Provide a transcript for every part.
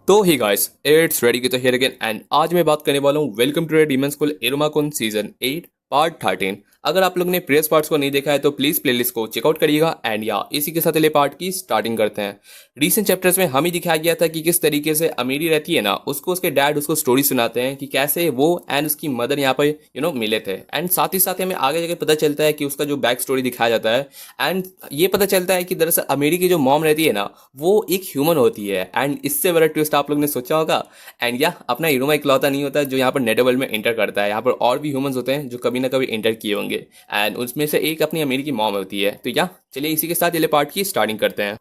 तो ही guys it's ready की तो हियर अगेन एंड आज मैं बात करने वाला हूँ वेलकम टू डीमन स्कूल एरोमाकोन सीजन 8 पार्ट 13। अगर आप लोग ने प्रीवियस पार्ट्स को नहीं देखा है तो प्लीज प्लेलिस्ट को चेकआउट करिएगा एंड या इसी के साथ अगले पार्ट की स्टार्टिंग करते हैं। रिसेंट चैप्टर्स में हमें दिखाया गया था कि किस तरीके से अमीरी रहती है ना, उसको उसके डैड उसको स्टोरी सुनाते हैं कि कैसे वो एंड उसकी मदर यहाँ पर मिले थे। एंड साथ ही साथ हमें आगे जाके पता चलता है कि उसका जो बैक स्टोरी दिखाया जाता है एंड ये पता चलता है कि दरअसल अमीरी की जो मॉम रहती है ना, वो एक ह्यूमन होती है। एंड इससे बड़ा ट्विस्ट आप लोग ने सोचा होगा। एंड या अपना हीरोमा इकलौता नहीं होता जो यहाँ पर नेटवर्ल्ड में एंटर करता है, यहाँ पर और भी ह्यूमंस होते हैं जो कभी ना कभी एंटर किए होंगे एंड उसमें से एक अपनी अमीर की मॉम होती है। तो या चलिए इसी के साथ अगले पार्ट की स्टार्टिंग करते हैं।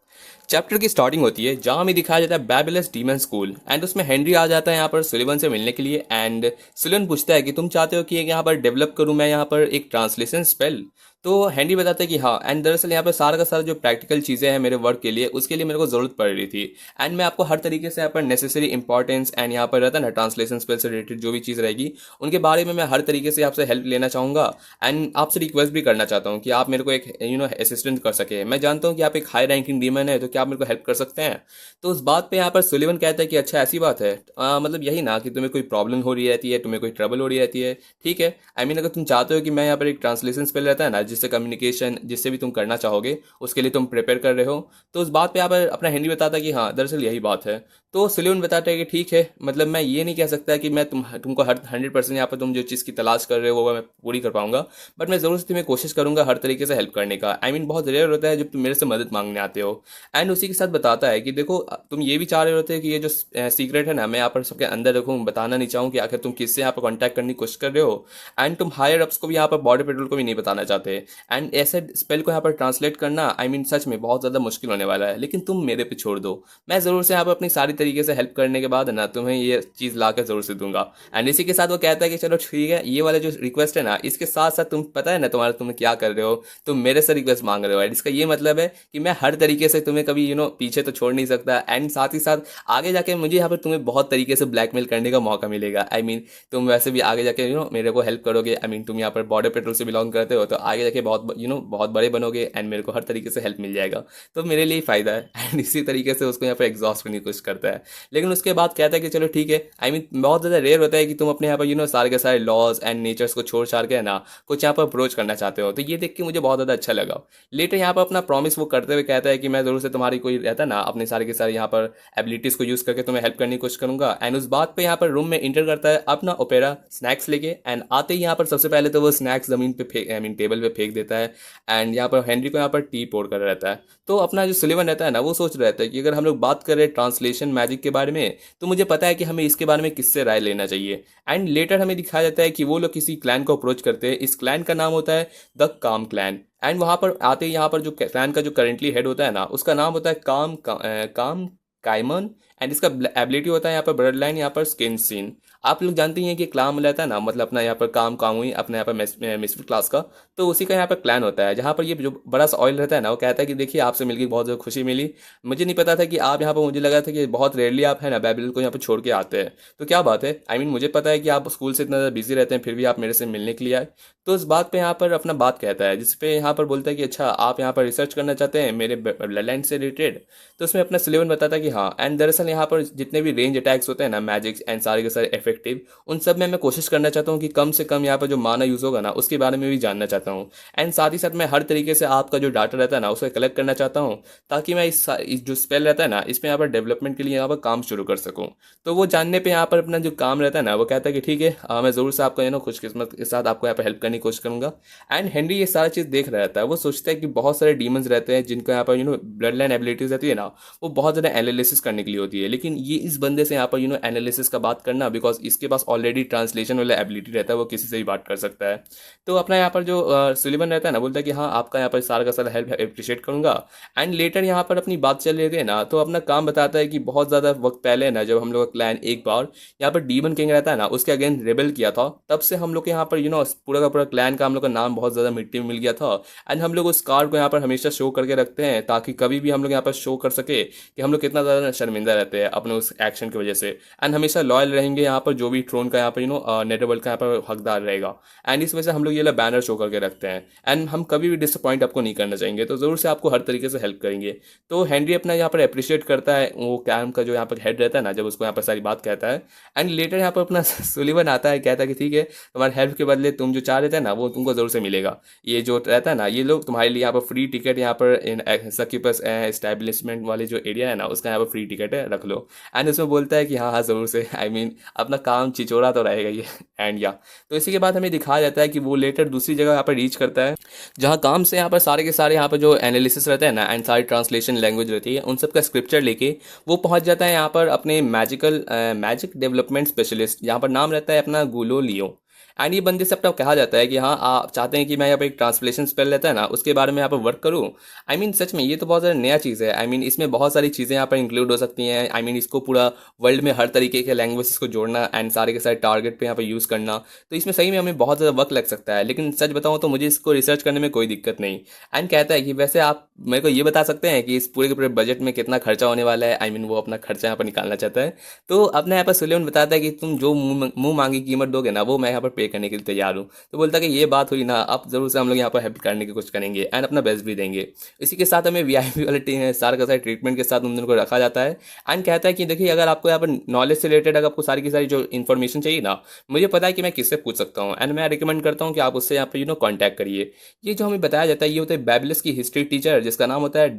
चैप्टर की स्टार्टिंग होती है जहां हमें दिखाया जाता है बैबिलस डीमन स्कूल एंड उसमें हेनरी आ जाता है यहाँ पर सुलिवन से मिलने के लिए एंड सुलिवन पूछता है कि तुम चाहते हो कि यहाँ पर डेवलप करूं मैं यहाँ पर एक ट्रांसलेशन स्पेल। तो हेनरी बताता है कि हाँ, एंड दरअसल यहाँ पर सारा का सारा जो प्रैक्टिकल चीज़ें हैं मेरे वर्क के लिए, उसके लिए मेरे को ज़रूरत पड़ रही थी एंड मैं आपको हर तरीके से यहाँ पर नेसेसरी इंपॉर्टेंस एंड यहाँ पर रहता है ना ट्रांसलेशन स्पेल से रिलेटेड जो भी चीज़ रहेगी उनके बारे में मैं हर तरीके से आपसे हेल्प लेना चाहूँगा एंड आपसे रिक्वेस्ट भी करना चाहता हूँ कि आप मेरे को एक असिस्टेंट कर सके। मैं जानता हूँ कि आप एक हाई रैंकिंग डीमन है, तो क्या आप मेरे को हेल्प कर सकते हैं। तो उस बात पे यहाँ पर सुलिवन कहता है कि अच्छा ऐसी बात है, मतलब यही ना कि तुम्हें कोई प्रॉब्लम हो रही रहती है, तुम्हें कोई ट्रबल हो रही रहती है, ठीक है। आई मीन अगर तुम चाहते हो कि मैं यहाँ पर एक ट्रांसलेशन स्पेल रहता है ना जिससे कम्युनिकेशन जिससे भी तुम करना चाहोगे उसके लिए तुम प्रिपेयर कर रहे हो, तो उस बात पे यहाँ पर अपना हेनरी बताता है कि हाँ दरअसल यही बात है। तो सुलिवन बताता है कि ठीक है, मतलब मैं ये नहीं कह सकता कि मैं तुमको हर 100% यहाँ पर तुम जो चीज़ की तलाश कर रहे हो वो मैं पूरी कर पाऊंगा, बट मैं ज़रूर से तुम्हें कोशिश करूंगा हर तरीके से हेल्प करने का। आई मीन बहुत रेयर होता है जब तुम मेरे से मदद मांगने आते हो। एंड उसी के साथ बताता है कि देखो तुम ये भी चाह रहे होते हैं कि ये जो सीक्रेट है ना मैं यहाँ पर सबके अंदर रखूँ, बताना नहीं चाहूँ कि आखिर तुम किससे यहाँ पर कॉन्टैक्ट करने की कोशिश कर रहे हो। एंड तुम हायर अप्स को भी यहाँ पर बॉर्डर पेट्रोल को भी नहीं बताना चाहते। एंड ऐसे स्पेल को यहाँ पर ट्रांसलेट करना आई मीन सच में बहुत ज़्यादा मुश्किल होने वाला है, लेकिन तुम मेरे पे छोड़ दो, मैं ज़रूर से यहाँ पर अपनी सारी तरीके से हेल्प करने के बाद ना तुम्हें ये चीज़ ला कर ज़रूर से दूंगा। एंड इसी के साथ वो कहता है कि चलो ठीक है, ये वाला जो रिक्वेस्ट है ना इसके साथ साथ तुम पता है ना तुम क्या कर रहे हो, तुम मेरे से रिक्वेस्ट मांग रहे हो। इसका ये मतलब है कि मैं हर तरीके से तुम्हें कभी पीछे तो छोड़ नहीं सकता। एंड साथ ही साथ आगे जाके मुझे यहाँ पर तुम्हें बहुत तरीके से ब्लैकमेल करने का मौका मिलेगा। आई मीन तुम वैसे भी आगे जाके मेरे को हेल्प करोगे। आई मीन तुम यहाँ पर बॉर्डर पेट्रोल से बिलोंग करते हो तो आगे जाके बहुत बहुत बड़े बनोगे एंड मेरे को हर तरीके से हेल्प मिल जाएगा, तो मेरे लिए ही फायदा है। एंड इसी तरीके से उसको यहाँ पर एग्जॉस्ट करने की कोशिश करता है। लेकिन उसके बाद कहता है कि चलो ठीक है, आई मीन बहुत ज़्यादा रेयर होता है कि तुम अपने यहाँ पर सारे के सारे लॉज एंड नेचर्स को छोड़ छाड़ के ना कुछ यहाँ पर अप्रोच करना चाहते हो। तो ये देख के मुझे बहुत ज़्यादा अच्छा लगा। लेटर यहाँ पर अपना प्रॉमिस वो करते हुए कहता है कि मैं ज़रूर से तुम्हारी कोई रहता है ना अपने सारे के सारे यहाँ पर एबिलिटीज़ को यूज़ करके तुम्हें हेल्प करने की कोशिश करूंगा। एंड उस बात पे यहाँ पर रूम में इंटर करता है अपना ओपेरा स्नैक्स लेके एंड आते ही यहाँ पर सबसे पहले तो वो स्नैक्स ज़मीन पे फेंक आई मीन टेबल पे फेंक देता है। एंड यहाँ पर हेनरी को यहाँ पर टी पोर कर रहता है। तो अपना जो सुलिवन रहता है ना वो सोच रहता है कि अगर हम लोग बात करें ट्रांसलेशन मैजिक के बारे में तो मुझे पता है कि हमें इसके बारे में किससे राय लेना चाहिए। एंड लेटर हमें दिखाया जाता है कि वो लोग किसी क्लैन को अप्रोच करते हैं। इस क्लैन का नाम होता है द काम क्लैन। एंड वहाँ पर आते ही यहाँ पर जो क्लैन का जो करेंटली हेड होता है ना उसका नाम होता है काम काइमन। एंड इसका एबिलिटी होता है यहाँ पर ब्लड लाइन, यहाँ पर स्किन सीन। आप लोग जानते ही हैं कि क्लाम रहता है ना मतलब अपना यहाँ पर काम कामुई अपना यहाँ पर मिसफिट क्लास का, तो उसी का यहाँ पर क्लैन होता है जहाँ पर ये जो बड़ा सा ऑयल रहता है ना वो कहता है कि देखिए आपसे मिलकर बहुत ज़्यादा खुशी मिली। मुझे नहीं पता था कि आप यहाँ पर, मुझे लगा था कि बहुत रेयरली आप है ना बैबिल को यहाँ पर छोड़ के आते हैं, तो क्या बात है। आई मीन मुझे पता है कि आप स्कूल से इतना ज़्यादा बिजी रहते हैं फिर भी आप मेरे से मिलने के लिए आए। तो उस बात पे यहाँ पर अपना बात कहता है जिसपे यहाँ पर बोलता है कि अच्छा आप यहाँ पर रिसर्च करना चाहते हैं मेरे ब्लड लाइन से रिलेटेड। तो उसमें अपना सिलेवन बताता है कि हाँ, एंड दरअसल यहाँ पर जितने भी रेंज अटैक्स होते हैं ना मैजिक्स एंड सारे के सारे इफेक्टिव, उन सब में मैं कोशिश करना चाहता हूँ कि कम से कम यहाँ पर जो माना यूज़ होगा ना उसके बारे में भी जानना चाहता हूँ। एंड साथ ही साथ मैं हर तरीके से आपका जो डाटा रहता है ना उसे कलेक्ट करना चाहता हूँ ताकि मैं इस जो स्पेल रहता है ना इसमें यहाँ पर डेवलपमेंट के लिए यहाँ पर काम शुरू कर सकूँ। तो वो जानने पर यहाँ पर अपना जो काम रहता है ना वो कहता है कि ठीक है, मैं ज़रूर से आपका खुशकिस्मत के साथ आपको यहाँ पर हेल्प करने की कोशिश करूँगा। एंड हेनरी ये सारा चीज़ देख रहा रहता है। वो सोचता है कि बहुत सारे डीमंस रहते हैं जिनको यहाँ पर ब्लड लाइन एबिलिटीज रहती है ना वो बहुत ज़्यादा एनालिसिस करने के लिए होती है, लेकिन ये इस बंदे से यहाँ पर एनालिसिस का बात करना बिकॉज इसके पास ऑलरेडी ट्रांसलेशन वाला एबिलिटी रहता है, वो किसी से भी बात कर सकता है। तो अपना यहाँ पर जो सुलिवन रहता है ना बोलता है कि हाँ आपका यहाँ पर सारा का सारा हेल्प अप्रिशिएट करूंगा। एंड लेटर यहाँ पर अपनी बात चल रही है ना तो अपना काम बताता है कि बहुत ज़्यादा वक्त पहले ना जब हम लोग का क्लैन एक बार यहाँ पर डीमन किंग रहता है ना उसके अगेंस्ट रेबल किया था, तब से हम लोग के यहाँ पर पूरा का पूरा क्लैन का हम लोग का नाम बहुत ज़्यादा मिट्टी में मिल गया था। एंड हम लोग उस कार्ड को यहाँ पर हमेशा शो करके रखते हैं ताकि कभी भी हम लोग यहाँ पर शो कर सके कि हम लोग कितना ज़्यादा ज़्यादा शर्मिंदा रहते हैं अपने उस एक्शन की वजह से, एंड हमेशा लॉयल रहेंगे यहाँ पर जो भी ट्रोन का यहाँ पर नेटवर्ल्ड का यहाँ पर हकदार रहेगा। एंड इस वजह से हम लोग ये वाला बैनर शो करके रखते हैं, एंड हम कभी भी डिसअपॉइंट आपको नहीं करना चाहेंगे, तो ज़रूर से आपको हर तरीके से हेल्प करेंगे। तो हेनरी अपना यहाँ पर अप्रिशिएट करता है वो कैम्प का जो यहाँ पर हेड रहता है ना, जब उसको यहाँ पर सारी बात कहता है। एंड लेटर यहाँ पर अपना सुलिवन आता है, कहता है कि ठीक है, तुम्हारे हेल्प के बदले तुम जो चाह रहे थे ना वो तुमको जरूर से मिलेगा। ये जो रहता है ना, ये लोग तुम्हारे लिए यहाँ पर फ्री टिकट यहाँ पर इन सक्यूपस एस्टैब्लिशमेंट वाले जो एरिया है ना उसका यहाँ पर फ्री टिकट है, रख लो। एंड उसमें बोलता है कि हाँ हाँ ज़रूर से, आई मीन अपना काम चिचोरा तो रहेगा ये। एंड या तो इसी के बाद हमें दिखाया जाता है कि वो लेटर दूसरी जगह यहाँ पर रीच करता है, जहाँ काम से यहाँ पर सारे के सारे यहाँ पर जो एनालिसिस रहता है ना एंड सारी ट्रांसलेशन लैंग्वेज रहती है उन सब का स्क्रिप्चर लेके वो पहुंच जाता है यहाँ पर अपने मैजिक डेवलपमेंट स्पेशलिस्ट, यहाँ पर नाम रहता है अपना गुलो लियो। एंड ये बंदे से अपना कहा जाता है कि हाँ आप चाहते हैं कि मैं यहाँ पर एक ट्रांसलेशन स्पेल रहता है ना उसके बारे में यहाँ पर वर्क करूँ। आई मीन सच में ये तो बहुत ज़्यादा नया चीज़ है। आई मीन इसमें बहुत सारी चीज़ें यहाँ पर इंक्लूड हो सकती हैं। आई मीन इसको पूरा वर्ल्ड में हर तरीके के लैंग्वेजेस को जोड़ना एंड सारे के सारे टारगेट पे यहाँ पर यूज़ करना, तो इसमें सही में हमें बहुत ज़्यादा वक्त लग सकता है। लेकिन सच बताऊँ तो मुझे इसको रिसर्च करने में कोई दिक्कत नहीं। एंड कहता है कि वैसे आप मेरे को ये बता सकते हैं कि इस पूरे के पूरे बजट में कितना खर्चा होने वाला है। आई मीन वो अपना खर्चा यहाँ पर निकालना चाहता है। तो अपने यहाँ पर सुलेमान बताता है कि तुम जो मुंह मांगी कीमत दोगे ना वो मैं यहाँ पर पे करने के लिए तैयार हूँ। तो बोलता है कि ये बात हुई ना, अब जरूर से हम लोग यहाँ पर हेल्प करने की कोशिश करेंगे एंड अपना बेस्ट भी देंगे। इसी के साथ हमें वीआईपी वाले सारे का सारे ट्रीटमेंट के साथ उन दोनों को रखा जाता है। एंड कहता है कि देखिए अगर आपको यहाँ पर नॉलेज से रिलेटेड अगर आपको सारी की सारी जो इन्फॉर्मेशन चाहिए ना, मुझे पता है कि मैं किससे पूछ सकता हूँ, एंड मैं रिकमेंड करता हूँ कि आप उससे यहाँ पर कॉन्टैक्ट करिए। ये जो हमें बताया जाता है ये होता है बैबिलस की हिस्ट्री टीचर जिसका नाम होता है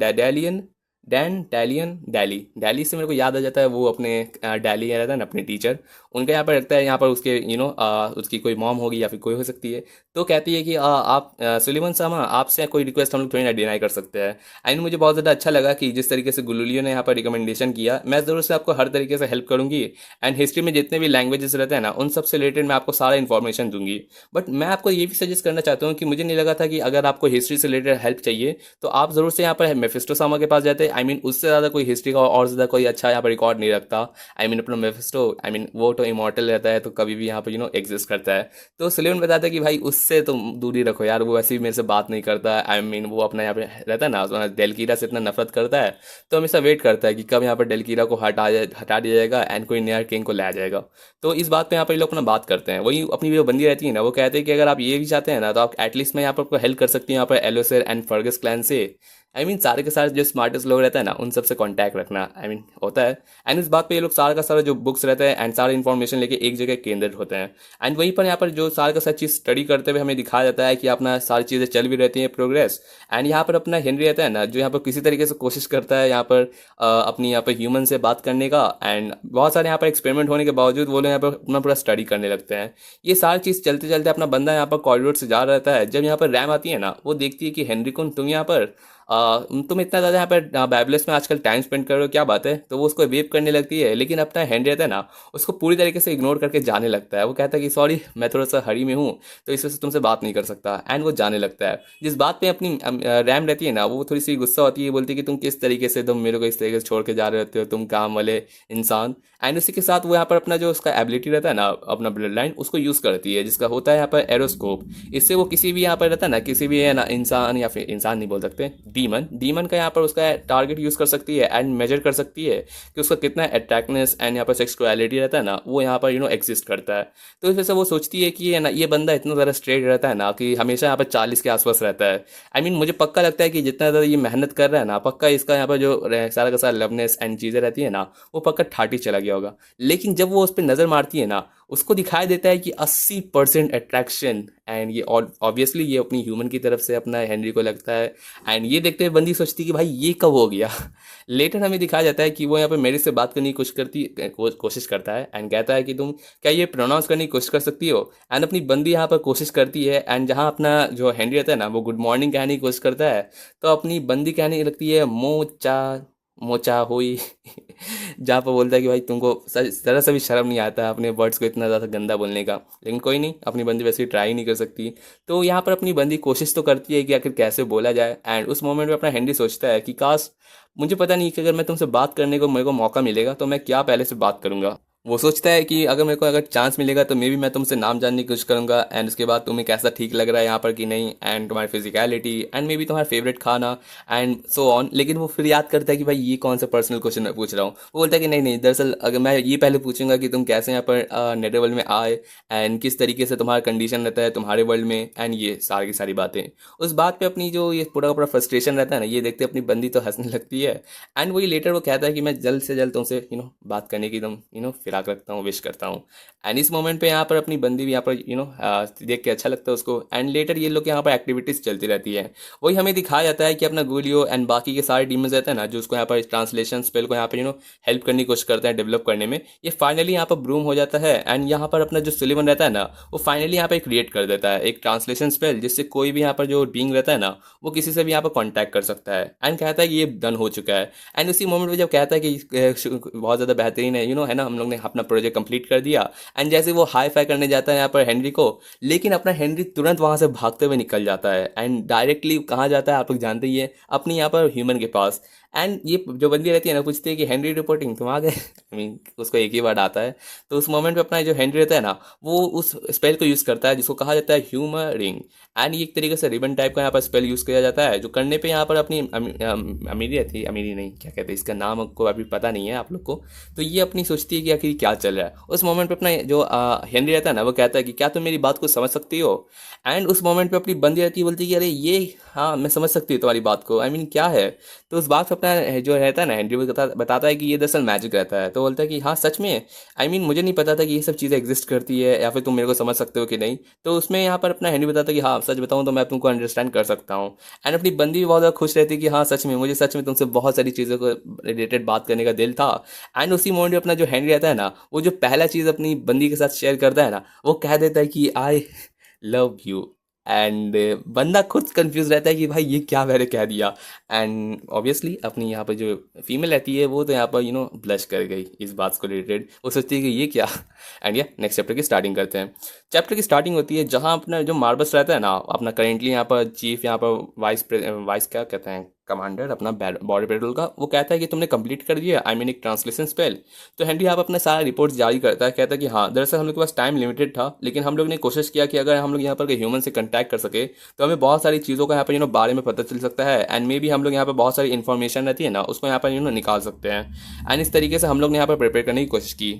डैन टैलियन डैली। डैली से मेरे को याद आ जाता है वो अपने डैली रहता है ना अपने टीचर, उनका यहाँ पर रखता है। यहाँ पर उसके उसकी कोई मॉम होगी या फिर कोई हो सकती है। तो कहती है कि आप सुलेमान सामा आपसे कोई रिक्वेस्ट हम लोग थोड़ी ना डिनाई कर सकते हैं। एंड मुझे बहुत ज़्यादा अच्छा लगा कि जिस तरीके से गुलुलियो ने यहाँ पर रिकमेंडेशन किया, मैं ज़रूर से आपको हर तरीके से हेल्प करूँगी। एंड हिस्ट्री में जितने भी लैंग्वेजेस रहते हैं ना उन सब से रिलेटेड मैं आपको सारा इन्फॉर्मेशन दूंगी। बट मैं आपको ये भी सजेस्ट करना चाहता हूँ कि मुझे नहीं लगा था कि अगर आपको हिस्ट्री से रिलेटेड हेल्प चाहिए तो आप ज़रूर से यहाँ पर मेफिस्टो सामा के पास जाते। आई मीन उससे ज़्यादा कोई हिस्ट्री का और ज़्यादा कोई अच्छा यहाँ पर रिकॉर्ड नहीं रखता। आई मीन अपना मेफिस्टो, आई मीन वो तो इमॉर्टल रहता है तो कभी भी यहाँ पर एग्जिस्ट करता है। तो सुलेमान बताता है कि भाई उससे तो दूरी रखो यार, वो वैसे भी मेरे से बात नहीं करता। आई मीन वो अपना यहाँ पे रहता है ना डेलकीरा से इतना नफरत करता है, तो हमेशा वेट करता है कि कब यहाँ पर डेलकीरा को हटा दिया जाएगा एंड कोई नया किंग को लाया जाएगा। तो इस बात पे यहाँ पर लोग अपना बात करते हैं। वही अपनी जो बंदी रहती है ना वो कहते हैं कि अगर आप ये भी चाहते हैं ना तो आप एटलीस्ट मैं यहाँ पर आपको हेल्प कर सकती हूँ यहाँ पर एलोसेर एंड फर्गस क्लैन से। आई मीन सारे के सारे जो स्मार्टेस्ट लोग रहते हैं ना उन सबसे कांटेक्ट रखना आई मीन होता है। एंड इस बात पे ये लोग सारा का सारा जो बुक्स रहते हैं एंड सारा इन्फॉर्मेशन लेके एक जगह केंद्रित होते हैं। एंड वहीं पर यहाँ पर जो सारा का सारा चीज़ स्टडी करते हुए हमें दिखाया जाता है कि अपना सारी चीज़ें चल भी रहती हैं प्रोग्रेस। एंड यहाँ पर अपना हेनरी रहता है ना जो यहाँ पर किसी तरीके से कोशिश करता है यहाँ पर अपनी यहाँ पर ह्यूमन से बात करने का। एंड बहुत सारे यहाँ पर एक्सपेरिमेंट होने के बावजूद वो लोग यहाँ पर अपना पूरा स्टडी करने लगते हैं। ये सारी चीज़ चलते चलते अपना बंदा यहाँ पर कॉरिडोर से जा रहा रहता है। जब यहाँ पर रैम आती है ना वो देखती है कि हेनरी कौन तुम यहाँ पर तुम इतना ज़्यादा यहाँ पर बैबलस में आजकल टाइम स्पेंड कर रहे हो, क्या बात है। तो वो उसको वेव करने लगती है, लेकिन अपना हेनरी रहता है ना उसको पूरी तरीके से इग्नोर करके जाने लगता है। वो कहता है कि सॉरी मैं थोड़ा सा हरी में हूँ तो इस वजह से तुमसे बात नहीं कर सकता। एंड वो जाने लगता है। जिस बात पे अपनी रैम रहती है ना वो थोड़ी सी गुस्सा होती है, बोलती है कि तुम किस तरीके से तुम मेरे को इस तरीके से छोड़ के जा रहे होते हो, तुम काम वाले इंसान। एंड उसी के साथ वो यहाँ पर अपना जो उसका एबिलिटी रहता है ना अपना ब्लड लाइन उसको यूज़ करती है जिसका होता है यहाँ पर एरोस्कोप। इससे वो किसी भी यहाँ पर रहता है ना किसी भी है ना इंसान या फिर इंसान नहीं बोल सकते डीमन का यहाँ पर उसका टारगेट यूज़ कर सकती है एंड मेजर कर सकती है कि उसका कितना अट्रैक्टनेस एंड यहाँ पर सेक्सुअलिटी रहता है ना वो यहाँ पर एग्जिस्ट करता है। तो इस वजह से वो सोचती है कि ये बंदा इतना ज़्यादा स्ट्रेट रहता है ना कि हमेशा यहाँ पर 40 के आसपास रहता है। आई मीन मुझे पक्का लगता है कि जितना ज़्यादा ये मेहनत कर रहा है ना पक्का इसका यहाँ पर जो सारा का सारा लवनेस एंड चीज़ें रहती है ना वो पक्का 30 चला गया होगा। लेकिन जब वो उस पर नज़र मारती है ना उसको दिखाई देता है कि 80% अट्रैक्शन। एंड ये ऑब्वियसली ये अपनी ह्यूमन की तरफ से अपना हेनरी को लगता है। एंड ये देखते हुए बंदी सोचती है कि भाई ये कब हो गया। लेटर हमें दिखाया जाता है कि वो यहाँ पे मेरे से बात करने की कोशिश करता है एंड कहता है कि तुम क्या ये प्रोनाउंस करने की कोशिश कर सकती हो। एंड अपनी बंदी यहाँ पर कोशिश करती है एंड जहाँ अपना जो हेनरी रहता है ना वो गुड मॉर्निंग कहने की कोशिश करता है तो अपनी बंदी कहने लगती है मोचा मोचा हुई। जहाँ पर बोलता है कि भाई तुमको ज़रा सा भी शर्म नहीं आता अपने वर्ड्स को इतना ज़्यादा गंदा बोलने का। लेकिन कोई नहीं, अपनी बंदी वैसे ही ट्राई नहीं कर सकती। तो यहाँ पर अपनी बंदी कोशिश तो करती है कि आखिर कैसे बोला जाए। एंड उस मोमेंट में अपना हेनरी सोचता है कि काश मुझे पता नहीं कि अगर मैं तुमसे बात करने को मेरे को मौका मिलेगा तो मैं क्या पहले से बात करूँगा। वो सोचता है कि अगर मेरे को अगर चांस मिलेगा तो मे भी मैं तुमसे नाम जानने की कोशिश करूंगा, एंड उसके बाद तुम्हें कैसा ठीक लग रहा है यहाँ पर कि नहीं, एंड तुम्हारी फिजिकलिटी, एंड मे बी तुम्हारा फेवरेट खाना, एंड सो ऑन। लेकिन वो फिर याद करता है कि भाई ये कौन सा पर्सनल क्वेश्चन मैं पूछ रहा हूँ। वो बोलता है कि नहीं नहीं, दरअसल अगर मैं ये पहले पूछूंगा कि तुम कैसे यहाँ पर नेदरवर्ल्ड में आए, एंड किस तरीके से तुम्हारा कंडीशन रहता है तुम्हारे वर्ल्ड में, एंड ये सारी की सारी बातें। उस बात पे अपनी जो ये पूरा का पूरा फ्रस्ट्रेशन रहता है ना, ये देखते अपनी बंदी तो हंसने लगती है। एंड वही लेटर वो कहता है कि मैं जल्द से जल्द तुमसे बात करने की एकदम फिराक रखता हूँ, विश करता हूँ। एंड इस मोमेंट पे यहाँ पर अपनी बंदी भी यहाँ पर देख के अच्छा लगता है उसको। एंड लेटर ये लोग यहाँ पर एक्टिविटीज चलती रहती है। वही हमें दिखाया जाता है कि अपना गुलियो एंड बाकी के सारे डीमंस रहते हैं ना, जो उसको यहाँ पर ट्रांसलेशन स्पेल को यहाँ पर हेल्प करने की कोशिश करते हैं डेवलप करने में, ये फाइनली यहाँ पर ब्रूम हो जाता है। एंड यहाँ पर अपना जो सुलिवन रहता है ना, वो फाइनली यहाँ पर क्रिएट कर देता है एक ट्रांसलेशन स्पेल, जिससे कोई भी यहाँ पर जो बींग रहता है ना, वो किसी से भी यहाँ पर कॉन्टैक्ट कर सकता है। एंड कहता है कि ये डन हो चुका है। एंड उसी मोमेंट में जब कहता है कि बहुत ज़्यादा बेहतरीन है, है ना, हम लोग ने अपना प्रोजेक्ट कंप्लीट कर दिया। एंड जैसे वो हाई फाई करने जाता है यहाँ पर हेनरी को, लेकिन अपना हेनरी तुरंत वहाँ से भागते हुए निकल जाता है। एंड डायरेक्टली कहाँ जाता है आप लोग जानते ही है, अपनी यहाँ पर ह्यूमन के पास। एंड ये जो बंदी रहती है ना, पूछती है कि हेनरी रिपोर्टिंग, तुम आ गए। आई मीन उसको एक ही वर्ड आता है। तो उस मोमेंट पे अपना जो हेनरी रहता है ना, वो उस स्पेल को यूज़ करता है जिसको कहा जाता है ह्यूमरिंग। एंड ये एक तरीके से रिबन टाइप का यहाँ पर स्पेल यूज़ किया जाता है, जो करने पे यहाँ पर अपनी अमीरी रहती है, अमीरी नहीं क्या कहते हैं इसका नाम आपको अभी पता नहीं है आप लोग को। तो ये अपनी सोचती है कि आखिर क्या चल रहा है। उस मोमेंट पे अपना जो हेनरी रहता है ना, वो कहता है कि क्या तुम मेरी बात को समझ सकती हो। एंड उस मोमेंट पे अपनी बंदी रहती है, बोलती है कि अरे ये, हाँ मैं समझ सकती हूँ तुम्हारी बात को, आई मीन क्या है। तो उस बात पे अपना जो रहता है ना हेनरी, वो बताता है कि ये दरअसल मैजिक रहता है। तो बोलता है कि हाँ सच में, आई मीन मुझे नहीं पता था कि ये सब चीज़ें एग्जिस्ट करती है, या फिर तुम मेरे को समझ सकते हो कि नहीं। तो उसमें यहाँ पर अपना हेनरी बताता है कि हाँ सच बताऊँ तो मैं तुमको अंडरस्टैंड कर सकता हूँ। एंड अपनी बंदी भी बहुत ज़्यादा खुश रहती है कि हाँ सच में, मुझे सच में तुमसे बहुत सारी चीज़ों को रिलेटेड बात करने का दिल था। एंड उसी मोमेंट में अपना जो हेनरी रहता है ना, वो जो पहला चीज़ अपनी बंदी के साथ शेयर करता है ना, वो कह देता है कि आई लव यू। एंड बंदा खुद कंफ्यूज रहता है कि भाई ये क्या मैंने कह दिया। एंड ऑब्वियसली अपनी यहाँ पर जो फीमेल रहती है, वो तो यहाँ पर ब्लश कर गई इस बात को रिलेटेड। वो सोचती है कि ये क्या। एंड या नेक्स्ट चैप्टर की स्टार्टिंग करते हैं। चैप्टर की स्टार्टिंग होती है जहाँ अपना जो मार्बस रहता है ना, अपना करेंटली यहाँ पर चीफ, यहाँ पर वाइस क्या कहते हैं, कमांडर अपना बॉर्डर पेट्रोल का, वो कहता है कि तुमने कंप्लीट कर दिया, आई मीन एक ट्रांसलेशन स्पेल। तो हेनरी यहाँ पर अपना सारा रिपोर्ट जारी करता है, कहता है कि हाँ दरअसल हम लोग के पास टाइम लिमिटेड था, लेकिन हम लोग ने कोशिश किया कि अगर हम लोग यहाँ पर ह्यूमन से कंटैक्ट कर सके तो हमें बहुत सारी चीज़ों का यहाँ पर बारे में पता चल सकता है। एंड मे भी हम लोग यहाँ पर बहुत सारी इन्फॉर्मेशन रहती है ना, उसको यहाँ पर निकाल सकते हैं। एंड इस तरीके से हम लोग ने यहाँ पर प्रिपेयर करने की कोशिश की।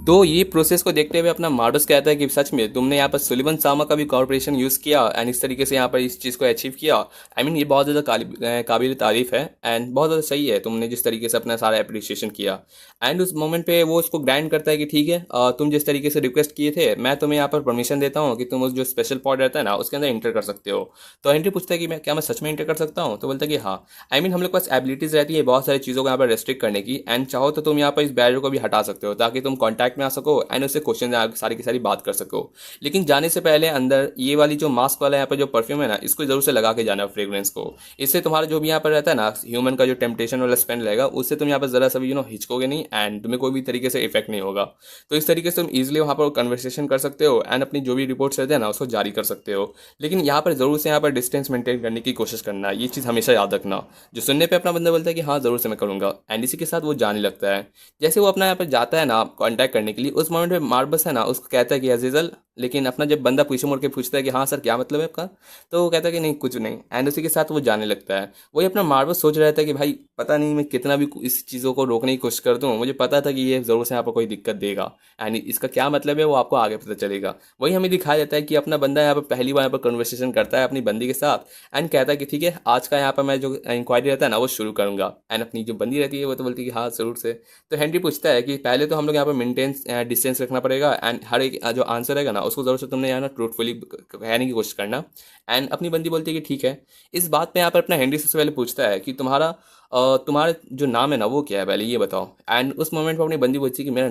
तो ये प्रोसेस को देखते हुए अपना मार्डस कहता है कि सच में तुमने यहाँ पर सुलिवन सामा का भी कॉर्पोरेशन यूज़ किया, एंड इस तरीके से यहाँ पर इस चीज़ को अचीव किया। आई मीन ये बहुत ज़्यादा काबिल तारीफ़ है, एंड बहुत ज़्यादा सही है तुमने जिस तरीके से अपना सारा अप्रिसिएशन किया। एंड उस मोमेंट पे वो उसको ग्रांट करता है कि ठीक है, तुम जिस तरीके से रिक्वेस्ट किए थे, मैं तुम्हें यहाँ पर परमिशन देता हूँ कि तुम उस जो स्पेशल पॉड रहता है ना, उसके अंदर इंटर कर सकते हो। तो हेनरी पूछता है कि मैं सच में इंटर कर सकता हूँ। तो बोलता है कि हाँ, आई मीन हम लोग के पास एबिलिटीज़ रहती है बहुत सारी चीज़ों को यहाँ पर रेस्ट्रिक्ट करने की, एंड चाहो तो तुम यहाँ पर इस बैरियर को भी हटा सकते हो ताकि तुम कॉन्टैक्ट में आ सको, एंड उससे क्वेश्चन सारी की सारी बात कर सको। लेकिन जाने से पहले अंदर ये वाली जो मास्क वाला यहाँ पर जो परफ्यूम है ना, इसको जरूर से लगा के जाना फ्रेग्रेंस को। इससे तुम्हारा जो भी यहाँ पर रहता है ना ह्यूमन का जो टेम्पटेशन वाला स्पेंड रहेगा, उससे तुम यहाँ पर जरा सा भी हिचकोगे नहीं, एंड तुम्हें कोई भी तरीके से इफेक्ट नहीं होगा। तो इस तरीके से तुम इजिली वहाँ पर कन्वर्सेशन कर सकते हो, एंड अपनी जो भी रिपोर्ट्स रहते हैं ना उसको जारी कर सकते हो। लेकिन यहाँ पर जरूर से यहाँ पर डिस्टेंस मेंटेन करने की कोशिश करना, ये चीज़ हमेशा याद रखना। जो सुनने पे अपना बंदा बोलता है कि हाँ जरूर से मैं करूँगा, एंड इसी के साथ वो जाने लगता है। जैसे वो अपना यहाँ पर जाता है ना कॉन्टैक्ट करने के लिए, उस मोमेंट में मार्बस है ना उसको कहता है कि अजीजल, लेकिन अपना जब बंदा पीछे मुड़ के पूछता है कि हाँ सर क्या मतलब है आपका, तो वो कहता है कि नहीं कुछ नहीं। एंड उसी के साथ वो जाने लगता है। वही अपना मार्बस सोच रहा था कि भाई पता नहीं मैं कितना भी इस चीज़ों को रोकने की कोशिश कर दूँ, मुझे पता था कि ये ज़रूर से यहाँ पर कोई दिक्कत देगा, एंड इसका क्या मतलब है वो आपको आगे पता चलेगा। वही हमें दिखाया जाता है कि अपना बंदा यहाँ पर पहली बार यहाँ पर कन्वर्सेशन करता है अपनी बंदी के साथ, एंड कहता है कि ठीक है आज का यहाँ पर मैं जो इंक्वायरी रहता है ना वो शुरू करूँगा। एंड अपनी जो बंदी रहती है वो तो बोलती है कि हाँ ज़रूर से। तो हेनरी पूछता है कि पहले तो हम लोग यहाँ पर मेंटेन डिस्टेंस रखना पड़ेगा, एंड हर एक जो आंसर रहेगा ना उसको ज़रूर से तुमने यहाँ ना ट्रूथफुली कहने की कोशिश करना। एंड अपनी बंदी बोलती है कि ठीक है। इस बात पे यहाँ पर अपना हेनरी सबसे पहले पूछता है कि तुम्हारा जो नाम है ना वो क्या है, पहले ये बताओ। एंड उस मोमेंट पर अपनी बंदी बोलती है कि मेरा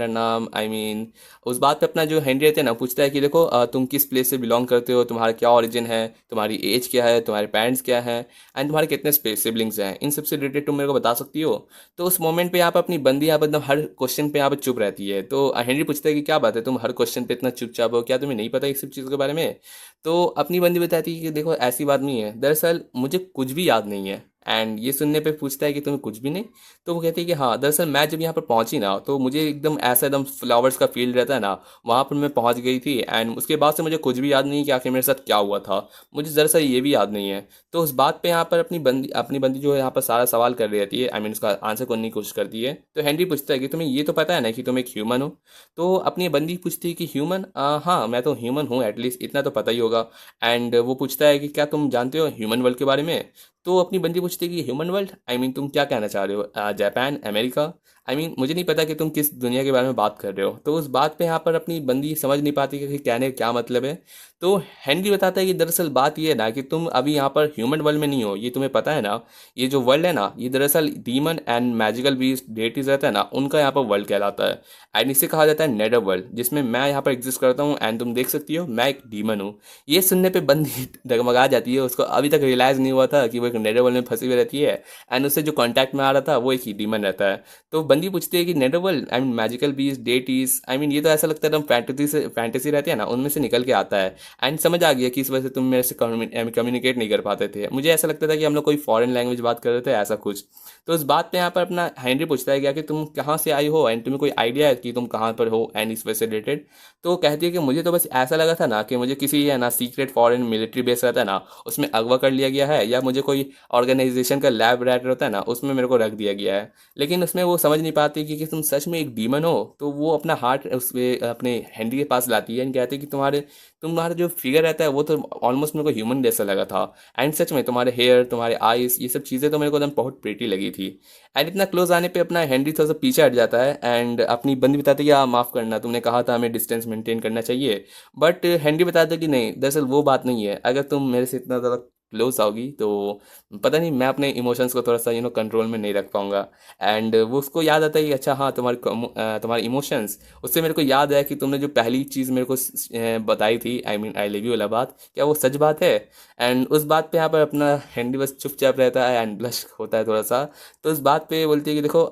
नाम आई मीन उस बात पे अपना जो हेनरी रहते हैं ना पूछता है कि देखो तुम किस प्लेस से बिलोंग करते हो, तुम्हारा क्या ओरिजिन है, तुम्हारी एज क्या है, तुम्हारे पेरेंट्स क्या है, एंड तुम्हारे कितने सिबलिंग्स हैं, इन सबसे रिलेटेड तुम मेरे को बता सकती हो। तो उस मोमेंट पे यहाँ पर अपनी बंदी यहाँ पर एकदम हर क्वेश्चन पे यहाँ पर चुप रहती है। तो हेनरी पूछता है कि क्या बात है, तुम हर क्वेश्चन पे इतना चुपचाप हो, क्या तुम्हें नहीं पता इस सब चीज़ों के बारे में। तो अपनी बंदी बताती है कि देखो ऐसी बात नहीं है, दरअसल मुझे कुछ भी याद नहीं है। एंड ये सुनने पे पूछता है कि तुम्हें कुछ भी नहीं। तो वो कहती है कि हाँ, दरअसल मैं जब यहाँ पर पहुंची ना, तो मुझे एकदम ऐसा एकदम फ्लावर्स का फील्ड रहता है ना, वहाँ पर मैं पहुंच गई थी। एंड उसके बाद से मुझे कुछ भी याद नहीं कि आखिर मेरे साथ क्या हुआ था। मुझे दरअसल ये भी याद नहीं है। तो उस बात पे यहाँ पर अपनी बंदी जो है यहाँ पर सारा सवाल कर रही रहती है, आई मीन उसका आंसर करने की कोशिश करती है। तो हेनरी पूछता है कि तुम्हें ये तो पता है ना कि तुम एक ह्यूमन हो। तो अपनी बंदी पूछती है कि ह्यूमन, हाँ मैं तो ह्यूमन हूँ, एटलीस्ट इतना तो पता ही होगा। एंड वो पूछता है कि क्या तुम जानते हो ह्यूमन वर्ल्ड के बारे में। तो अपनी बंदी पूछती है कि ह्यूमन वर्ल्ड, आई मीन तुम क्या कहना चाह रहे हो, जापान, अमेरिका, आई मीन मुझे नहीं पता कि तुम किस दुनिया के बारे में बात कर रहे हो। तो उस बात पे यहाँ पर अपनी बंदी समझ नहीं पाती कि कहने का क्या मतलब है। तो हेनरी बताता है कि दरअसल बात ये है ना कि तुम अभी यहाँ पर ह्यूमन वर्ल्ड में नहीं हो, ये तुम्हें पता है ना। ये जो वर्ल्ड है ना, ये दरअसल demon and magical beast deities रहता है ना, उनका यहाँ पर वर्ल्ड कहलाता है। एंड इसे कहा जाता है नेडर वर्ल्ड, जिसमें मैं यहाँ पर एग्जिस्ट करता हूँ। एंड तुम देख सकती हो मैं एक डीमन हूँ। ये सुनने पे बंदी डगमगा जाती है। उसको अभी तक रियलाइज नहीं हुआ था कि वो एक नेडर वर्ल्ड में फंसी हुई रहती है। एंड उससे जो कांटेक्ट में आ रहा था वो एक ही डीमन रहता है। तो बंदी पूछती है कि Nader world, I mean magical beast deities, I mean ये तो ऐसा लगता है एकदम फैंटेसी रहती है ना, उनमें से निकल के आता है। एंड समझ आ गया कि इस वजह से तुम मेरे से कम्युनिकेट नहीं कर पाते थे। मुझे ऐसा लगता था कि हम लोग कोई फॉरेन लैंग्वेज बात कर रहे थे, ऐसा कुछ। तो इस बात पे यहाँ पर अपना हेनरी पूछता है क्या कि तुम कहाँ से आई हो, एंड तुम्हें कोई आइडिया है कि तुम कहाँ पर हो, एंड इस वजह से रिलेटेड। तो कहती है कि मुझे तो बस ऐसा लगा था ना कि मुझे किसी है ना सीक्रेट फॉरेन मिलिट्री बेस रहता है ना, उसमें अगवा कर लिया गया है, या मुझे कोई ऑर्गेनाइजेशन का लैब रैट रहता है ना, उसमें मेरे को रख दिया गया है। लेकिन उसमें वो समझ नहीं पाती कि तुम सच में एक डीमन हो। तो वो अपना हार्ट उसमें अपने हेनरी के पास लाती है, एंड कहती है कि तुम्हारा जो फिगर रहता है वो तो ऑलमोस्ट मेरे को ह्यूमन जैसा लगा था। एंड सच में तुम्हारे हेयर, तुम्हारे आईज, ये सब चीज़ें तो मेरे को एकदम बहुत प्रीटी लगी थी। एंड इतना क्लोज आने पे अपना हेनरी थोड़ा सा पीछे हट जाता है। एंड अपनी बंदी बताती है कि माफ़ करना, तुमने कहा था हमें डिस्टेंस मेंटेन करना चाहिए। बट हेनरी बताता है कि नहीं, दरअसल वो बात नहीं है। अगर तुम मेरे से इतना ज़्यादा क्लोज आओगी तो पता नहीं, मैं अपने इमोशंस को थोड़ा सा कंट्रोल में नहीं रख पाऊंगा। एंड वो उसको याद आता है कि अच्छा हाँ, तुम्हारे इमोशंस, उससे मेरे को याद है कि तुमने जो पहली चीज़ मेरे को बताई थी, I mean I love you वाला बात, क्या वो सच बात है। एंड उस बात पे यहाँ पर अपना हेनरी बस चुपचाप रहता है एंड ब्लश होता है थोड़ा सा। तो इस बात पे बोलती है कि देखो,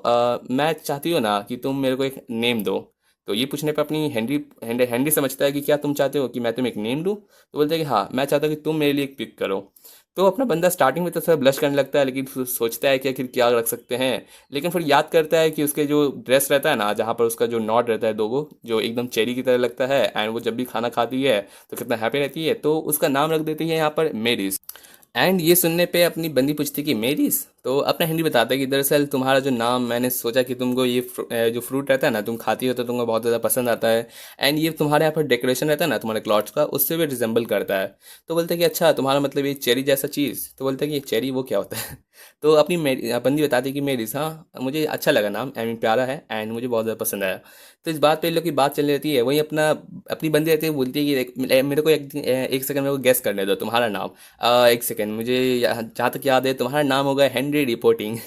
मैं चाहती हूँ ना कि तुम मेरे को एक नेम दो। तो ये पूछने पे अपनी हेनरी समझता है कि क्या तुम चाहते हो कि मैं तुम्हें एक नेम दूँ। तो बोलते हैं कि हाँ, मैं चाहता हूँ कि तुम मेरे लिए एक पिक करो। तो अपना बंदा स्टार्टिंग में तो थोड़ा ब्लश करने लगता है, लेकिन फिर सोचता है कि आखिर क्या रख सकते हैं। लेकिन फिर याद करता है कि उसके जो ड्रेस रहता है ना, जहाँ पर उसका जो नॉट रहता है दो वो, जो एकदम चेरी की तरह लगता है, एंड वो जब भी खाना खाती है तो कितना हैप्पी रहती है। तो उसका नाम रख देती है यहाँ पर मेरिस। एंड ये सुनने पे अपनी बंदी पूछती कि मेरिस। तो अपना हिंदी बताता है कि दरअसल तुम्हारा जो नाम, मैंने सोचा कि तुमको ये जो फ्रूट रहता है ना, तुम खाती हो तो तुमको बहुत ज़्यादा पसंद आता है। एंड ये तुम्हारे यहाँ पर डेकोरेशन रहता है ना तुम्हारे क्लॉथ्स का, उससे भी रिजेंबल करता है। तो बोलते हैं कि अच्छा, तुम्हारा मतलब ये चेरी जैसा चीज़। तो बोलते हैं कि ये चेरी वो क्या होता है। तो अपनी बंदी बताती है कि मेरिस, हाँ मुझे अच्छा लगा नाम, आई मीन प्यारा है, एंड मुझे बहुत ज़्यादा पसंद आया। तो इस बात पे इन लोग की बात चल रहती है। वहीं अपनी बंदी रहती है, बोलती है कि मेरे को एक सेकंड मेरे को गेस करने दो तुम्हारा नाम। एक सेकेंड, मुझे जहाँ तक याद है तुम्हारा नाम होगा हेनरी रिपोर्टिंग।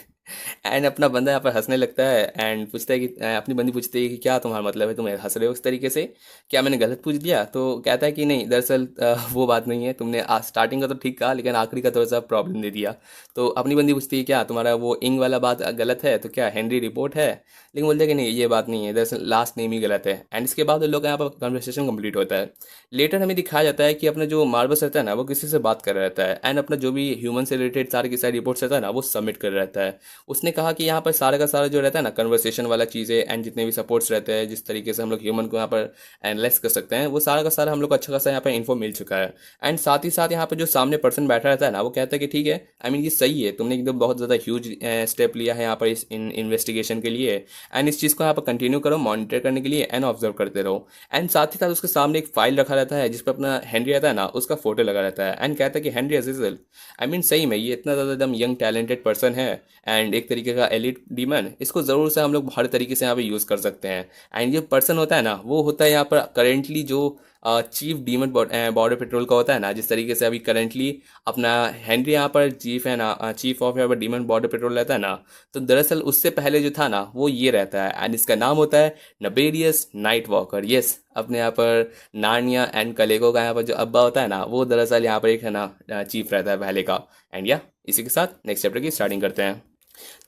एंड अपना बंदा यहाँ पर हंसने लगता है। एंड पूछता है कि अपनी बंदी पूछती है कि क्या तुम्हारा मतलब है, तुम हंस रहे हो इस तरीके से, क्या मैंने गलत पूछ दिया। तो कहता है कि नहीं, दरअसल वो बात नहीं है, तुमने स्टार्टिंग का तो ठीक कहा, लेकिन आखिरी का थोड़ा सा प्रॉब्लम दे दिया। तो अपनी बंदी पूछती है क्या तुम्हारा वो इंग वाला बात गलत है, तो क्या हेनरी रिपोर्ट है। लेकिन बोलते हैं कि नहीं, ये बात नहीं है, दरअसल लास्ट नेम ही गलत है। एंड इसके बाद उन लोग का यहाँ पर कन्वर्सेशन कंप्लीट होता है। लेटर हमें दिखाया जाता है कि अपना जो मार्बस रहता है ना, वो किसी से बात कर रहा रहता है। एंड अपना जो भी ह्यूमन से रिलेटेड सारे की सारी रिपोर्ट्स रहता है ना, वो सबमिट कर रहा रहता है। उसने कहा कि यहाँ पर सारा का सारा जो रहता है ना कन्वर्सेशन वाला चीज़ें, एंड जितने भी सपोर्ट्स रहते हैं, जिस तरीके से हम लोग ह्यूमन को यहाँ पर एनालाइज कर सकते हैं, वो सारा का सारा हम लोग को अच्छा खासा यहाँ पर इन्फो मिल चुका है। एंड साथ ही साथ यहाँ पर जो सामने पर्सन बैठा रहता है ना, वो कहता है कि ठीक है, आई मीन ये सही है, तुमने एकदम बहुत ज़्यादा ह्यूज स्टेप लिया है यहाँ पर इस इन्वेस्टिगेशन के लिए। एंड इस चीज़ को यहाँ पर कंटिन्यू करो मॉनिटर करने के लिए, एंड ऑब्जर्व करते रहो। एंड साथ ही साथ उसके सामने एक फाइल रखा रहता है जिस पर अपना हेनरी रहता है ना, उसका फोटो लगा रहता है। एंड कहता है कि हेनरी अजीजल, आई मीन सही में ये इतना ज़्यादा एकदम यंग टैलेंटेड पर्सन है, एंड एक तरीके का एलिट डीमन, इसको ज़रूर से हम लोग हर तरीके से यहाँ पे यूज़ कर सकते हैं। एंड ये पर्सन होता है ना, वो होता है यहाँ पर करेंटली जो चीफ डीमन बॉर्डर पेट्रोल का होता है ना, जिस तरीके से अभी करेंटली अपना हेनरी यहाँ पर चीफ है ना, चीफ ऑफ यहाँ पर डीमन बॉर्डर पेट्रोल रहता है ना। तो दरअसल उससे पहले जो था ना, वो ये रहता है, एंड इसका नाम होता है नबेरियस नाइट वॉकर। यस, अपने यहाँ पर नार्निया एंड कलेगो का यहाँ पर जो अब्बा होता है ना, वो दरअसल यहाँ पर एक है ना चीफ रहता है पहले का। एंड या इसी के साथ नेक्स्ट चैप्टर की स्टार्टिंग करते हैं।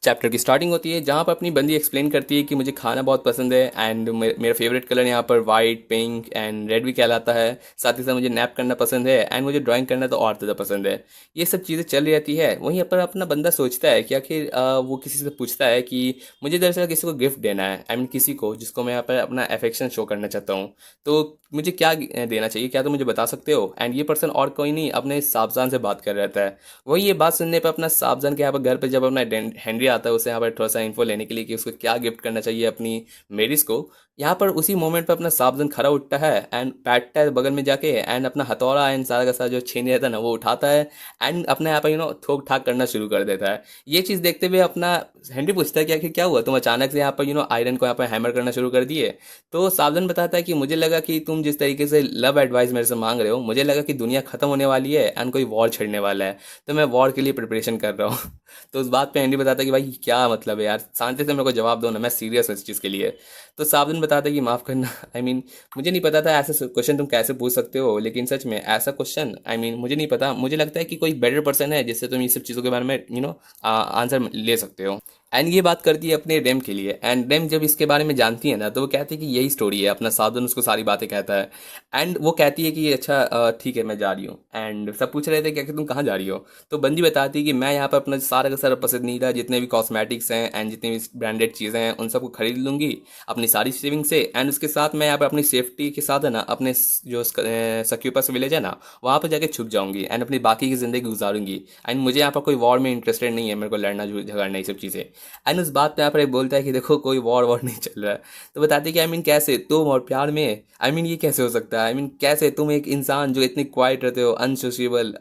चैप्टर की स्टार्टिंग होती है जहाँ पर अपनी बंदी एक्सप्लेन करती है कि मुझे खाना बहुत पसंद है एंड मेरा फेवरेट कलर यहाँ पर वाइट पिंक एंड रेड भी कहलाता है। साथ ही साथ मुझे नैप करना पसंद है एंड मुझे ड्राइंग करना तो और ज़्यादा पसंद है। ये सब चीज़ें चल रही रहती है। वहीं पर अपना बंदा सोचता है कि आखिर वो किसी से पूछता है कि मुझे दरअसल किसी को गिफ्ट देना है, आई मीन किसी को जिसको मैं यहाँ पर अपना अफेक्शन शो करना चाहता हूँ। तो मुझे क्या देना चाहिए, क्या तुम मुझे बता सकते हो? एंड ये पर्सन और कोई नहीं अपने साहबजान से बात कर रहता है। वही ये बात सुनने पर अपना साहबजान के यहाँ पर घर पर जब अपना हेनरी आता है उसे यहाँ पर थोड़ा सा इन्फो लेने के लिए कि उसको क्या गिफ्ट करना चाहिए अपनी मेरिस को, यहाँ पर उसी मोमेंट पर अपना साहबजान खड़ा उठता है एंड बैठता है बगल में जाके एंड अपना हथौड़ा एंड सारा का सारा जो छेनी रहता है ना वो उठाता है एंड अपने यहाँ पर थोक ठाक करना शुरू कर देता है। ये चीज़ देखते हुए अपना हेनरी पूछता है कि आखिर क्या हुआ, तुम अचानक से यहाँ पर आयरन को यहाँ पर हैमर करना शुरू कर दिए? तो सावधान बताता है कि मुझे लगा कि तुम जिस तरीके से लव एडवाइस मेरे से मांग रहे हो, मुझे लगा कि दुनिया खत्म होने वाली है एंड कोई वॉर छिड़ने वाला है, तो मैं वॉर के लिए प्रिपरेशन कर रहा हूँ। तो उस बात पे एंडी बताता है कि भाई क्या मतलब है यार, शांति से मेरे को जवाब दो ना, मैं सीरियस हूँ इस चीज़ के लिए। तो सावधान बताता है कि माफ़ करना, आई मीन मुझे नहीं पता था ऐसा क्वेश्चन तुम कैसे पूछ सकते हो, लेकिन सच में ऐसा क्वेश्चन आई मीन मुझे नहीं पता, मुझे लगता है कि कोई बेटर पर्सन है जिससे तुम ये सब चीज़ों के बारे में आंसर ले सकते हो। एंड ये बात करती है अपने रेम के लिए एंड रेम जब इसके बारे में जानती है ना तो वो कहती है कि यही स्टोरी है। अपना साधन उसको सारी बातें कहता है एंड वो कहती है कि अच्छा ठीक है मैं जा रही हूँ। एंड सब पूछ रहे थे कि तुम कहाँ जा रही हो? तो बंदी बताती है कि मैं यहाँ पर अपना सारा का सारा पसंदीदा जितने भी कॉस्मेटिक्स हैं एंड जितनी भी ब्रांडेड चीज़ें हैं उन सबको खरीद लूँगी अपनी सारी सेविंग से एंड उसके साथ मैं यहाँ पर अपनी सेफ्टी के साथ है ना अपने जो सक्यूपस विलेज है ना वहाँ पर जाके छुप जाऊँगी एंड अपनी बाकी की ज़िंदगी गुजारूंगी। एंड मुझे यहाँ पर कोई वॉर में इंटरेस्टेड नहीं है, मेरे को लड़ना झगड़ना ये सब चीज़ें। एंड उस बात पे यहाँ पर एक बोलता है कि देखो कोई वॉर वॉर नहीं चल रहा है। तो बताते कि आई मीन कैसे तुम और प्यार में, आई मीन ये कैसे हो सकता है? आई मीन कैसे तुम एक इंसान जो इतनी क्वाइट रहते हो, अनसोशिएबल,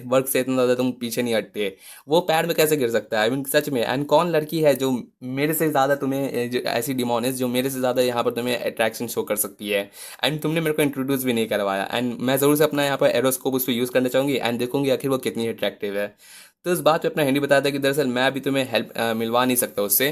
वर्क से इतना ज़्यादा तुम पीछे नहीं हटते, वो पैर में कैसे गिर सकता है? आई मीन सच में। एंड कौन लड़की है जो मेरे से ज़्यादा तुम्हें जो ऐसी डिमोनिस जो मेरे से ज़्यादा यहाँ पर तुम्हें अट्रैक्शन शो कर सकती है? एंड तुमने मेरे को इंट्रोड्यूस भी नहीं करवाया एंड मैं ज़रूर से अपना यहाँ पर एरोस्कोप उस पर यूज़ करना चाहूँगी एंड देखूंगी आखिर वो कितनी अट्रैक्टिव है। तो इस बात पे अपना हेनरी बताता है कि दरअसल मैं अभी तुम्हें हेल्प मिलवा नहीं सकता उससे।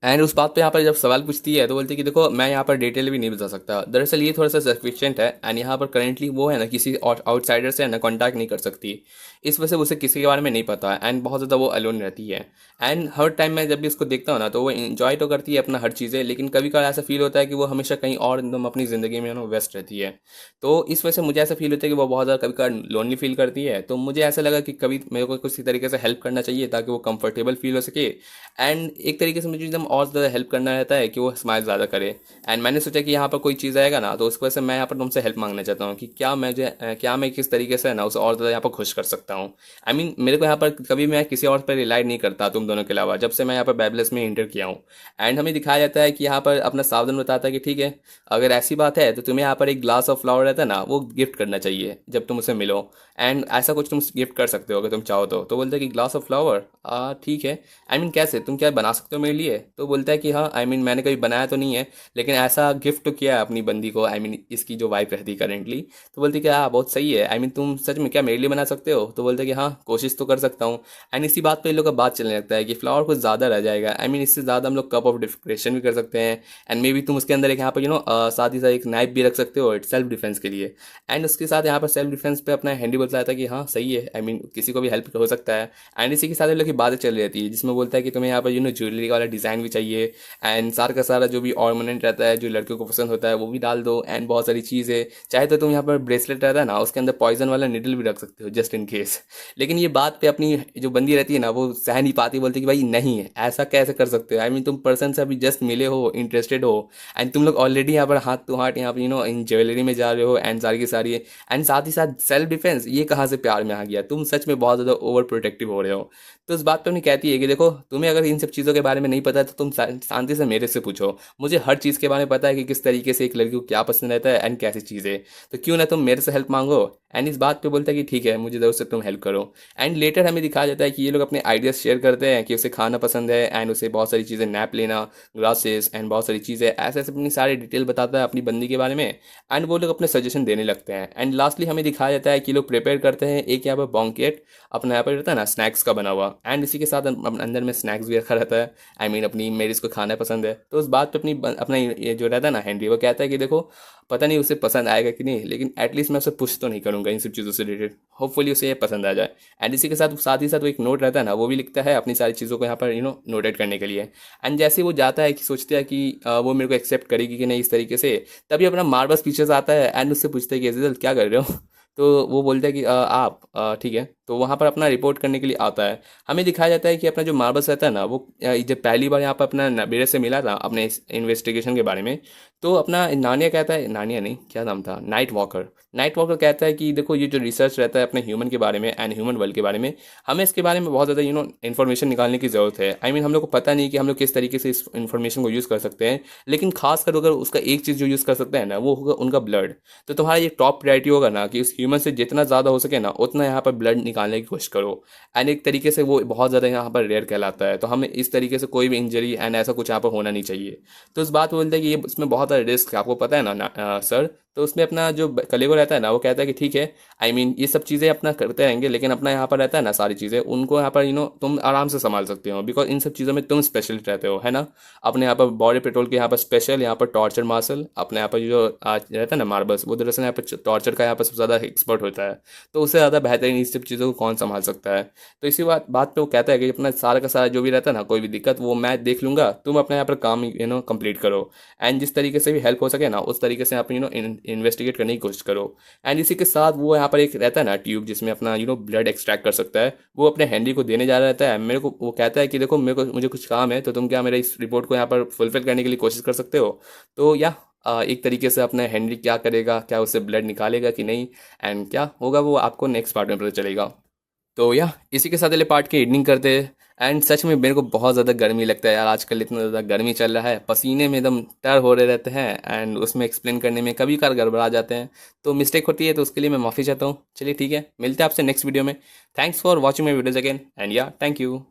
एंड उस बात पे यहाँ पर जब सवाल पूछती है तो बोलती है कि देखो मैं यहाँ पर डिटेल भी नहीं बता सकता, दरअसल ये थोड़ा सा सफिशिएंट है एंड यहाँ पर करेंटली वो है ना किसी आउटसाइडर से है ना कॉन्टैक्ट नहीं कर सकती, इस वजह से उसे किसी के बारे में नहीं पता है एंड बहुत ज़्यादा वो अलोन रहती है। एंड हर टाइम मैं जब भी उसको देखता हूँ ना तो वो इन्जॉय तो करती है अपना हर चीज़ें, लेकिन कभी कभार ऐसा फील होता है कि वो हमेशा कहीं और एकदम अपनी ज़िंदगी में व्यस्त रहती है। तो इस वजह से मुझे ऐसा फील होता है कि वो बहुत ज़्यादा कभी कभार लोनली फील करती है। तो मुझे ऐसा लगा कि कभी मेरे को किसी तरीके से हेल्प करना चाहिए ताकि वो कंफर्टेबल फील हो सके एंड एक तरीके से मुझे एकदम और ज़्यादा हेल्प करना रहता है कि वो स्माइल ज़्यादा करे। एंड मैंने सोचा कि यहाँ पर कोई चीज़ आएगा ना तो उस वजह से मैं यहाँ पर तुमसे हेल्प मांगना चाहता हूँ कि क्या मैं किस तरीके से ना उसे और ज़्यादा यहाँ पर खुश कर सकता हूँ। आई मीन मेरे को यहाँ पर कभी मैं किसी और पर रिलाई नहीं करता तुम दोनों के अलावा, जब से मैं यहाँ पर बैबलेस में इंटर किया हूँ। एंड हमें दिखाया जाता है कि यहाँ पर अपना सावधान बताता है कि ठीक है अगर ऐसी बात है तो तुम्हें यहाँ पर एक ग्लास ऑफ फ्लावर रहता है ना वो गिफ्ट करना चाहिए जब तुम उसे मिलो। एंड ऐसा कुछ तुम गिफ्ट कर सकते हो अगर तुम चाहो तो बोलते हैं कि ग्लास ऑफ फ्लावर, ठीक है। आई मीन कैसे, तुम क्या बना सकते हो मेरे लिए? तो बोलता है कि हाँ आई मीन मैंने कभी बनाया तो नहीं है लेकिन ऐसा गिफ्ट तो किया है अपनी बंदी को, आई मीन इसकी जो वाइफ रहती है करेंटली। तो बोलती है कि हाँ बहुत सही है, आई मीन तुम सच में क्या मेरे लिए बना सकते हो? तो बोलते हैं कि हाँ कोशिश तो कर सकता हूँ। एंड इसी बात पर इन लोग का बात चलने लगता है कि फ्लावर कुछ ज़्यादा रह जाएगा, आई मीन इससे ज़्यादा हम लोग कप ऑफ डेकोरेशन भी कर सकते हैं एंड मे बी तुम उसके अंदर एक यहाँ पर साथ ही साथ एक नाइफ भी रख सकते हो सेल्फ डिफेंस के लिए। एंड उसके साथ यहाँ पर सेल्फ डिफेंस पे अपना हैंडी बोलता था कि हाँ सही है, आई मीन किसी को भी हेल्प हो सकता है। एंड इसी के साथ इन लोग की बातें चल रही थी जिसमें बोलता है कि तुम्हें यहाँ पर ज्वेलरी वाला डिज़ाइन भी चाहिए एंड सारा का सारा जो भी ऑर्नामेंट रहता है जो लड़कियों को पसंद होता है वो भी डाल दो एंड बहुत सारी चीज़ें चाहे तो तुम यहाँ पर ब्रेसलेट रहता है ना उसके अंदर पॉइजन वाला निडल भी रख सकते हो जस्ट इन केस। लेकिन ये बात पे अपनी जो बंदी रहती है ना वो सह नहीं पाती, बोलती कि भाई नहीं है ऐसा कैसे कर सकते हो? आई मीन तुम पर्सन से अभी जस्ट मिले हो, इंटरेस्टेड हो एंड तुम लोग ऑलरेडी यहाँ पर हाथ टू हाथ यहाँ पर इन ज्वेलरी में जा रहे हो एंड सारी की सारी एंड साथ ही साथ सेल्फ डिफेंस, ये कहाँ से प्यार में आ गया? तुम सच में बहुत ज़्यादा ओवर प्रोटेक्टिव हो रहे हो। तो इस बात पे उन्हें कहती है कि देखो तुम्हें अगर इन सब चीज़ों के बारे में नहीं पता है तो तुम शांति से मेरे से पूछो, मुझे हर चीज़ के बारे में पता है कि किस तरीके से एक लड़की को क्या पसंद रहता है एंड कैसी चीज़ें, तो क्यों ना तुम मेरे से हेल्प मांगो। एंड इस बात पे बोलता है कि ठीक है मुझे ज़रूर से तुम हेल्प करो। एंड लेटर हमें दिखाया जाता है कि ये लोग अपने आइडियाज़ शेयर करते हैं कि उसे खाना पसंद है एंड उसे बहुत सारी चीज़ें नैप लेना, ग्लासेस एंड बहुत सारी चीज़ें ऐसे ऐसे अपनी सारी डिटेल बताता है अपनी बंदी के बारे में एंड वो लोग अपने सजेशन देने लगते हैं। एंड लास्टली हमें दिखाया जाता है कि लोग प्रिपेयर करते हैं एक यहाँ पर बॉन्केट अपना यहाँ पर रहता है ना स्नैक्स का बना हुआ एंड इसी के साथ अंदर में स्नैक्स भी रखा रहता है। आई मीन अपनी मेरी इसको खाना पसंद है तो उस बात पे अपना ये जो रहता है ना हैंडी वो कहता है कि देखो पता नहीं उसे पसंद आएगा कि नहीं लेकिन एटलीस्ट मैं उसे पुश तो नहीं करूँगा। बताऊंगा इन सब चीज़ों से रिलेटेड। होपफुली उसे ये पसंद आ जाए। एंड इसी के साथ वो एक नोट रहता है ना, वो भी लिखता है अपनी सारी चीज़ों को यहाँ पर नोटेट करने के लिए। एंड जैसे वो जाता है कि सोचता है कि वो मेरे को एक्सेप्ट करेगी कि नहीं इस तरीके से, तभी अपना मार्बस पीछे से आता है एंड उससे पूछता है कि एजेजल क्या कर रहे हो। तो वो बोलता है कि आप ठीक है। तो वहाँ पर अपना रिपोर्ट करने के लिए आता है। हमें दिखाया जाता है कि अपना जो मार्बस रहता है ना, वो जब पहली बार यहाँ पर अपना नबीरे से मिला था अपने इस इन्वेस्टिगेशन के बारे में, तो अपना नानिया कहता है, नानिया नहीं क्या नाम था, नाइट वॉकर कहता है कि देखो ये जो रिसर्च रहता है अपने ह्यूमन के बारे में एंड ह्यूमन वर्ल्ड के बारे में, हमें इसके बारे में बहुत ज़्यादा इन्फॉर्मेशन निकालने की ज़रूरत है। आई मीन हम लोग को पता नहीं कि हम लोग किस तरीके से इस इन्फॉर्मेशन को यूज़ कर सकते हैं, लेकिन खासकर अगर उसका एक चीज़ जो यूज़ कर सकते हैं ना, वो होगा उनका ब्लड। तो तुम्हारा ये टॉप प्रायोरिटी होगा ना कि उस ह्यूमन से जितना ज़्यादा हो सके ना उतना यहाँ पर ब्लड निकालने की कोशिश करो। एंड एक तरीके से वो बहुत ज़्यादा यहाँ पर रेयर कहलाता है, तो हमें इस तरीके से कोई भी इंजरी एंड ऐसा कुछ यहाँ पर होना नहीं चाहिए। तो इस बात बोलते हैं कि ये इसमें बहुत सारे रिस्क आपको पता है ना सर। तो उसमें अपना जो कलीगो रहता है ना, वो कहता है कि ठीक है, आई मीन ये सब चीज़ें अपना करते रहेंगे, लेकिन अपना यहाँ पर रहता है ना सारी चीज़ें उनको यहाँ पर तुम आराम से संभाल सकते हो, बिकॉज इन सब चीज़ों में तुम स्पेशलिस्ट रहते हो, है ना। अपने यहाँ पर बॉडी पेट्रोल के यहाँ पर स्पेशल, यहाँ पर टॉर्चर मार्शल, अपने यहाँ पर जो आज रहता है ना मार्बल्स, वो दरअसल यहाँ पर टॉर्चर का यहाँ पर सबसे ज़्यादा एक्सपर्ट होता है। तो उससे ज़्यादा बेहतरीन इस सब चीज़ों को कौन संभाल सकता है। तो इसी बात पे वो कहता है कि अपना सारा का सारा जो भी रहता है ना, कोई भी दिक्कत वो मैं देख लूँगा, तुम अपने यहाँ पर काम कंप्लीट करो। एंड जिस तरीके से भी हेल्प हो सके ना उस तरीके से आप इन्वेस्टिगेट करने की कोशिश करो। एंड इसी के साथ वो यहाँ पर एक रहता है ना ट्यूब, जिसमें अपना ब्लड एक्सट्रैक्ट कर सकता है, वो अपने हेनरी को देने जा रहा रहता है। मेरे को वो कहता है कि देखो मुझे कुछ काम है, तो तुम क्या मेरे इस रिपोर्ट को यहाँ पर फुलफिल करने के लिए कोशिश कर सकते हो। तो या एक तरीके से अपना हेनरी क्या करेगा, क्या उससे ब्लड निकालेगा कि नहीं, एंड क्या होगा वो आपको नेक्स्ट पार्ट में पता चलेगा। तो या इसी के साथ अगले पार्ट की एडिटिंग करते हैं। एंड सच में मेरे को बहुत ज़्यादा गर्मी लगता है यार, आजकल इतना ज़्यादा गर्मी चल रहा है, पसीने में एकदम तर हो रहे रहते हैं, एंड उसमें एक्सप्लेन करने में कभी कभार गड़बड़ा जाते हैं, तो मिस्टेक होती है, तो उसके लिए मैं माफ़ी चाहता हूँ। चलिए ठीक है, मिलते हैं आपसे नेक्स्ट वीडियो में। Thanks for watching my videos again and या थैंक यू।